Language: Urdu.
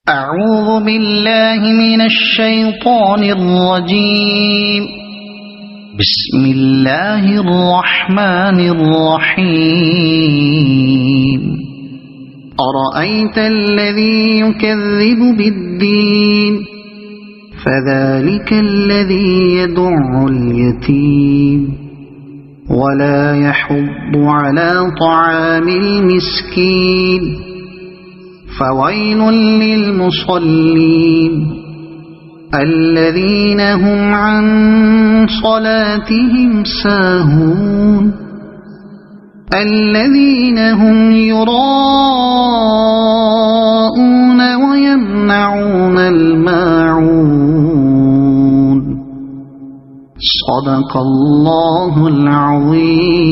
أعوذ بالله من الشيطان الرجيم. بسم الله الرحمن الرحيم. أرأيت الذي يكذب بالدين فذلك الذي يدع اليتيم ولا يحض على طعام المسكين فويل للمصلين الذين هم عن صلاتهم ساهون الذين هم يراءون ويمنعون الماعون. صدق الله العظيم.